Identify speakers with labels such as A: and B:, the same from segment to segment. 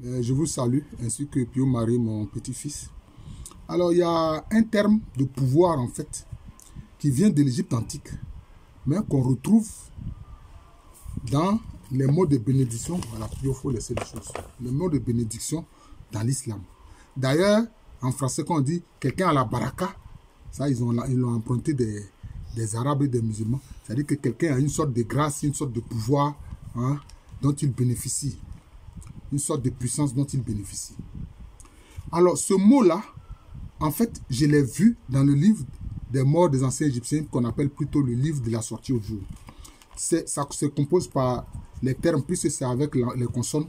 A: Je vous salue, ainsi que Pio Marie, mon petit-fils. Alors, il y a un terme de pouvoir, en fait, qui vient de l'Égypte antique, mais qu'on retrouve dans les mots de bénédiction. Voilà, il faut laisser les choses. Les mots de bénédiction dans l'islam. D'ailleurs, en français, quand on dit quelqu'un a la baraka, ça, ils l'ont emprunté des Arabes et des musulmans. C'est-à-dire que quelqu'un a une sorte de grâce, une sorte de pouvoir, hein, dont il bénéficie. Une sorte de puissance dont il bénéficie. Alors, ce mot-là, en fait, je l'ai vu dans le livre des morts des anciens Égyptiens, qu'on appelle plutôt le livre de la sortie au jour. Ça se compose par les termes, puisque c'est avec les consonnes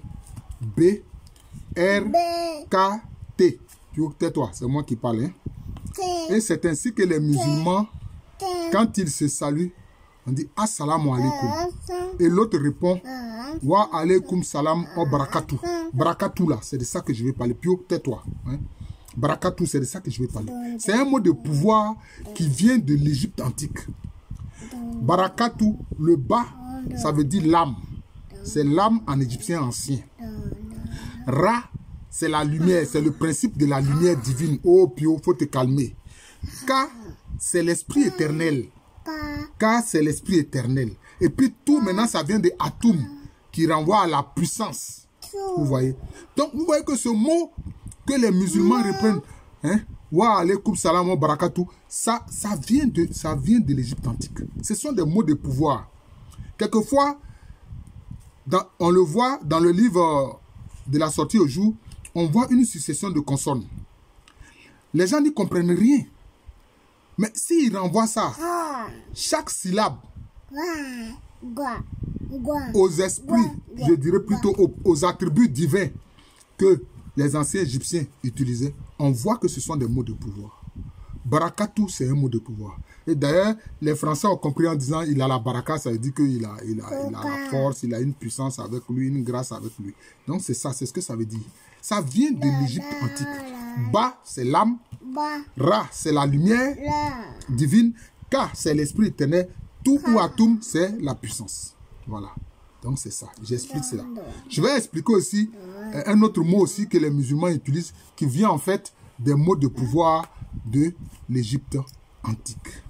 A: B, R, K, T. Tais-toi, c'est moi qui parle. Hein? Et c'est ainsi que les musulmans, quand ils se saluent, on dit Assalamu alaikum. Et l'autre répond Wa alaikum salam wa barakatuh. Barakatuh là, c'est de ça que je vais parler. Pio, tais-toi. Hein? Barakatuh, c'est de ça que je vais parler. C'est un mot de pouvoir qui vient de l'Égypte antique. Barakatuh, le bas, ça veut dire l'âme. C'est l'âme en égyptien ancien. Ra, c'est la lumière, c'est le principe de la lumière divine. Oh Pio, faut te calmer. Ka, c'est l'esprit éternel. Ka, c'est l'esprit éternel. Et puis tout, maintenant, ça vient de Atum, qui renvoie à la puissance. Vous voyez? Donc, vous voyez que ce mot que les musulmans reprennent, hein, wa alaikum salam wa barakatuh, ça vient de l'Égypte antique. Ce sont des mots de pouvoir. Quelquefois, on le voit dans le livre de la sortie au jour, on voit une succession de consonnes. Les gens n'y comprennent rien. Mais s'ils renvoient ça, chaque syllabe aux esprits, je dirais plutôt aux attributs divins que les anciens Égyptiens utilisaient, on voit que ce sont des mots de pouvoir. Barakatou, c'est un mot de pouvoir. Et d'ailleurs, les Français ont compris en disant il a la baraka, ça veut dire qu'il a la force, il a une puissance avec lui, une grâce avec lui. Donc c'est ça, c'est ce que ça veut dire. Ça vient de l'Égypte antique. Ba, c'est l'âme. Ra, c'est la lumière divine. Ka, c'est l'esprit éternel. Tout ou atum, c'est la puissance. Voilà. Donc c'est ça. J'explique cela. Je vais expliquer aussi un autre mot aussi que les musulmans utilisent, qui vient en fait des mots de pouvoir de l'Égypte antique.